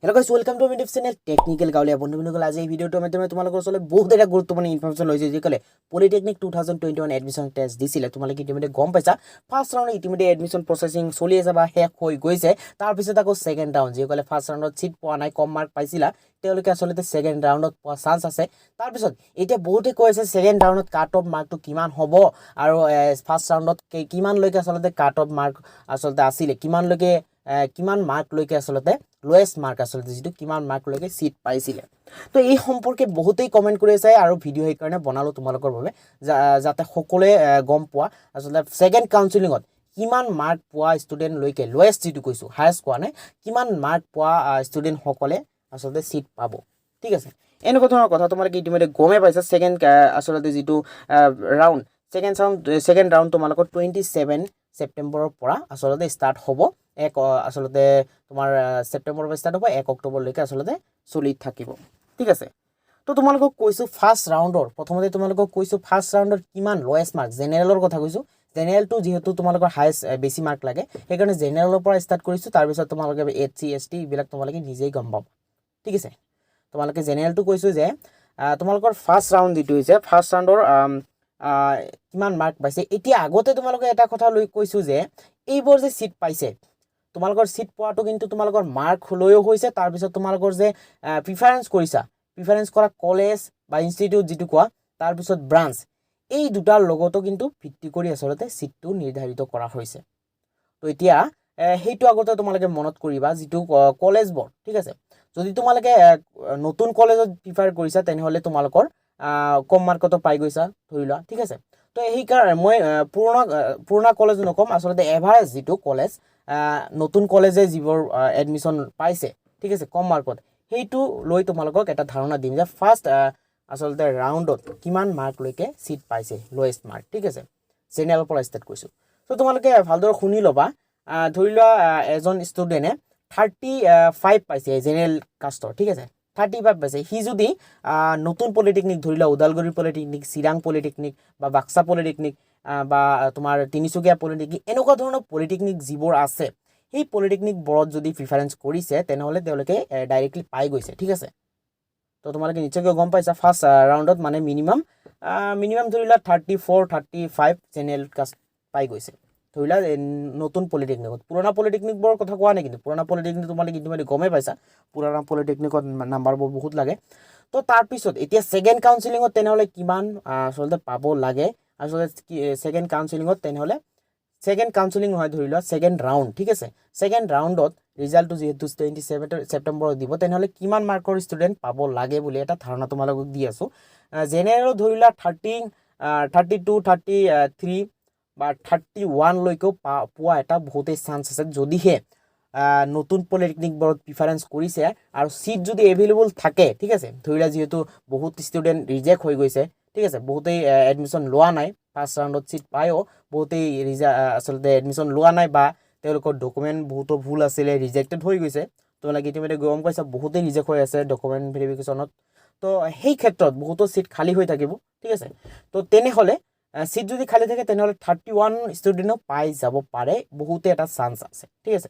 Hello guys, welcome to my YouTube channel Technical Gaoliya বন্ধুসকল আজি এই ভিডিওটো মাধ্যমে তোমালোকৰ ওচৰলৈ বহুত এটা গুৰুত্বপূৰ্ণ ইনফৰমেশন লৈছে যে কলে polytechnic 2021 এডমিশন টেষ্ট দিছিলে তোমালোক ইতিমধ্যে গম পাইছা ফাৰ্স্ট ৰাউন্ড ইতিমধ্যে এডমিশন প্ৰসেসিং চলি আছে বা শেষ হৈ গৈছে তাৰ পিছত আকৌ সেকেন্ড ৰাউন্ড যে কলে ফাৰ্স্ট ৰাউন্ডত সিট পোৱা নাই কম মাৰ্ক পাইছিলা তেওঁলোকে আসলে সেকেন্ড ৰাউন্ডত পোৱা চান্স আছে তাৰ পিছত এতিয়া বহুতে কৈছে সেকেন্ড ৰাউন্ডত কাট অফ মাৰ্কটো কিমান হ'ব আৰু ফাৰ্স্ট ৰাউন্ডত কিমান লৈকে আসলে কাট অফ মাৰ্ক আসলে আছিল কিমান লৈকে কিমান মাৰ্ক লৈকে আসলতে লোয়েস্ট মাৰ্ক আসলতে যেটো কিমান মাৰ্ক লৈকে সিট পাইছিলে তো এই সম্পৰ্কে বহুতেই কমেন্ট কৰি আছে আৰু ভিডিও এই কাৰণে বনালো তোমালোকৰ বাবে যাতে সকলোৱে গম পোৱা আসলতে সেকেন্ড কাউন্সেলিংত কিমান মাৰ্ক পোৱা ষ্টুডেন্ট লৈকে লোয়েস্ট যেটো কৈছো হাইয়েস্ট কোৱা নাই কিমান মাৰ্ক পোৱা ষ্টুডেন্ট সকলে আসলতে সিট পাব ঠিক আছে এনেকুৱা ধৰণৰ কথা তোমালোকে ইতিমধ্যে গমে পাইছা সেকেন্ড আসলতে যেটো ৰাউন্ড সেকেন্ড ৰাউন্ড তোমালোকৰ 27 সেপ্টেম্বৰৰ পৰা আসলতে স্টাৰ্ট হ'ব এক আসলতে তোমাৰ সেপ্টেম্বৰৰ পৰা স্টাৰ্ট হ'ব 1 অক্টোবৰ লৈকে আসলতে চলি থাকিব ঠিক আছে তো তোমালোকক কৈছো ফাৰ্স্ট ৰাউন্ডৰ প্ৰথমতে তোমালোকক কৈছো ফাৰ্স্ট ৰাউন্ডৰ কিমান লোয়েস্ট মাৰ্ক জেনাৰেলৰ কথা কৈছো জেনাৰেল টু যেহেতু তোমালোকৰ হাইয়েস্ট বেছি মাৰ্ক লাগে সেইকাৰণে জেনাৰেলৰ পৰা স্টাৰ্ট কৰিছো তাৰ পিছত তোমালোকে এচসি এসটি বিলাক তোমালোকে নিজেই গম পাব ঠিক আছে তোমালোকে জেনাৰেল টু কৈছো যে তোমালোকৰ ফাৰ্স্ট ৰাউন্ড যেটো হৈছে ফাৰ্স্ট ৰাউন্ডৰ কিমান মাৰ্ক পাইছে এতিয়া আগতে তোমালোকে এটা কথা লৈ কৈছো যে এইবোৰ যে সিট পাইছে তোমালোকৰ সিট পোৱাটো কিন্তু তোমালোকৰ মাৰ্ক লৈও হৈছে তাৰ পিছত তোমালোকৰ যে প্ৰিফাৰেন্স কৰিছা প্ৰিফাৰেন্স কৰা কলেজ বা ইনষ্টিটিউট যেটো কোৱা তাৰ পিছত ব্ৰাঞ্চ এই দুটাৰ লগতো কিন্তু ভিত্তি কৰি আসলতে সিটটো নিৰ্ধাৰিত কৰা হৈছে তো এতিয়া হেইটো আগতে তোমালোকে মনত কৰিবা যেটো কলেজবোৰ ঠিক আছে যদি তোমালোকে নতুন কলেজত প্ৰিফাৰ কৰিছা তেনেহলে তোমালোকৰ কম মাৰ্কটো পাই গৈছা ধৰিলা ঠিক আছে তো এই কাৰণে মই পুৰণা কলেজ নকম আসলতে এভাৰেজ যেটো কলেজ নতুন কলেজে যিবোৰ এডমিশন পাইছে ঠিক আছে কম মাৰ্কত হেইটো লৈ তোমালোকক এটা ধাৰণা দিম যে ফাৰ্স্ট আসলতে ৰাউন্ডত কিমান মাৰ্ক লৈকে সিট পাইছে লোয়েস্ট মাৰ্ক ঠিক আছে জেনাৰেলৰ পৰা স্টাৰ্ট কৰিছো তো তোমালোকে ভালদৰে শুনি লবা ধৰিলা এজন ষ্টুডেন্টে 35 পাইছে জেনাৰেল কাষ্টৰ ঠিক আছে 35 পাইছে হি যদি নতুন পলিটেকনিক ধৰিলা উদালগুৰি পলিটেকনিক চিৰাং পলিটেকনিক বা বাক্সা পলিটেকনিক বা তোমাৰ তিনিচুকীয়া পলিটেকনিক এনেকুৱা ধৰণৰ পলিটেকনিক যিবোৰ আছে সেই পলিটেকনিক বৰত যদি প্ৰিফাৰেন্স কৰিছে তেনেহলে তেওঁলোকে ডাইৰেক্টলি পাই গৈছে ঠিক আছে তো তোমালোকে নিশ্চয়কৈ গম পাইছা ফাৰ্স্ট ৰাউন্ডত মানে মিনিমাম ধৰিলা 34 35 জেনাৰেল কাষ্ট পাই গৈছে ধৰিলা নতুন পলিটেকনিকত পুৰণা পলিটেকনিক বৰ কথা কোৱা নাই কিন্তু পুৰণা পলিটেকনিক তোমালোকে ইতিমধ্যে গমে পাইছা পুৰণা পলিটেকনিকত নাম্বাৰবোৰ বহুত লাগে তো তাৰ পিছত এতিয়া সেকেন্ড কাউন্সেলিংত তেনেহলে কিমান আসলতে পাব লাগে আসলে সেকেন্ড কাউন্সেলিংত তেনেহলে সেকেন্ড কাউন্সেলিং হয় ধৰিলা সেকেন্ড ৰাউন্ড ঠিক আছে সেকেন্ড ৰাউন্ডত ৰিজাল্টটো যেহেতু 27 সেপ্টেম্বৰত দিব তেনেহলে কিমান মাৰ্কৰ ষ্টুডেন্ট পাব লাগে বুলি এটা ধাৰণা তোমালোকক দি আছো জেনাৰেল ধৰিলা 32 33 বা 31 লৈকেও পোৱা এটা বহুতেই চান্স আছে যদিহে নতুন পলিটেকনিক বৰত প্ৰিফাৰেন্স কৰিছে আৰু সিট যদি এভেইলেবল থাকে ঠিক আছে ধৰিলা যেহেতু বহুত ষ্টুডেন্ট ৰিজেক্ট হৈ গৈছে ঠিক আছে বহুতেই এডমিশন লোৱা নাই ফাৰ্স্ট ৰাউন্ডত সিট পায়ও বহুতেই আসলতে এডমিশন লোৱা নাই বা তেওঁলোকৰ ডকুমেন্ট বহুত ভুল আছিল ৰিজেক্টেড হৈ গৈছে তোমালোকে ইতিমধ্যে গম পাইছা বহুতেই ৰিজেক্ট হৈ আছে ডকুমেন্ট ভেৰিফিকেশনত তো সেই ক্ষেত্ৰত বহুতো সিট খালি হৈ থাকিব ঠিক আছে তো তেনেহলে সিট যদি খালি থাকে তেনেহলে 31 ষ্টুডেন্টও পাই যাব পাৰে বহুতে এটা চান্স আছে ঠিক আছে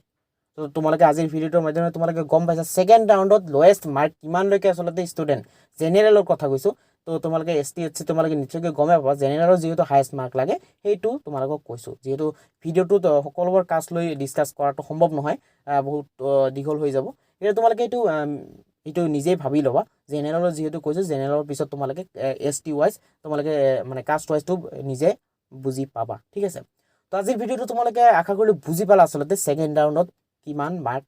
তো তোমালোকে আজিৰ ভিডিওটোৰ মাধ্যমে তোমালোকে গম পাইছা সেকেন্ড ৰাউন্ডত লোয়েস্ট মাৰ্ক কিমান লৈকে আসলতে ষ্টুডেন্ট জেনাৰেলৰ কথা কৈছো তো তোমালোকে এসটি এসসি তোমালোকে নিশ্চয়কৈ গমে পাবা জেনাৰেলৰ যেহেতু হাইয়েস্ট মাৰ্ক লাগে হেইটো তোমালোকক কৈছো যেহেতু ভিডিওটোত সকলোবৰ কাষ্ট লৈ ডিসকাস কৰাটো সম্ভৱ নহয় বহুত দীঘল হৈ যাব এটা তোমালোকে এইটো নিজেই ভাবি লবা জেনাৰেলৰ যেহেতু কৈছো জেনাৰেলৰ পিছত তোমালোকে এসটি ওয়াইজ তোমালোকে মানে কাষ্ট ওয়াইজটো নিজে বুজি পাবা ঠিক আছে তো আজিৰ ভিডিওটো তোমালোকে আশা কৰি বুজি পালা আসলতে সেকেন্ড ৰাউন্ডত কিমান মাৰ্ক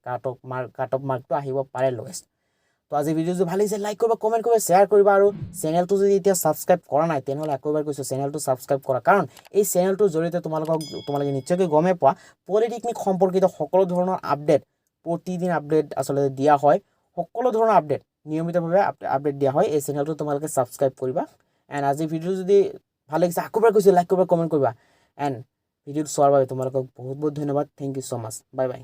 কাট অফ মাৰ্কটো আহিব পাৰে লোয়েস্ট তো আজি ভিডিওটো ভাল লাগিছে লাইক কৰিবা কমেন্ট কৰিবা শেয়াৰ কৰিবা আৰু চেনেলটো যদি এতিয়া সাবস্ক্ৰাইব কৰা নাই তেনেহলে আকৌবাৰ কৈছো চেনেলটো সাবস্ক্ৰাইব কৰা কাৰণ এই চেনেলটোৰ জৰিয়তে তোমালোকে নিশ্চয়কৈ গমে পোৱা পলিটেকনিক সম্পৰ্কিত সকলো ধৰণৰ আপডেট প্ৰতিদিন আপডেট আসলে দিয়া হয় সকলো ধৰণৰ আপডেট নিয়মিতভাৱে আপডেট দিয়া হয় এই চেনেলটো তোমালোকে সাবস্ক্ৰাইব কৰিবা এন্ড আজি ভিডিও যদি ভাল লাগিছে আকৌবাৰ কৈছো লাইক কৰিবা কমেন্ট কৰিবা এন্ড ভিডিওটো চোৱাৰ বাবে তোমালোকক বহুত বহুত ধন্যবাদ thank you so much bye by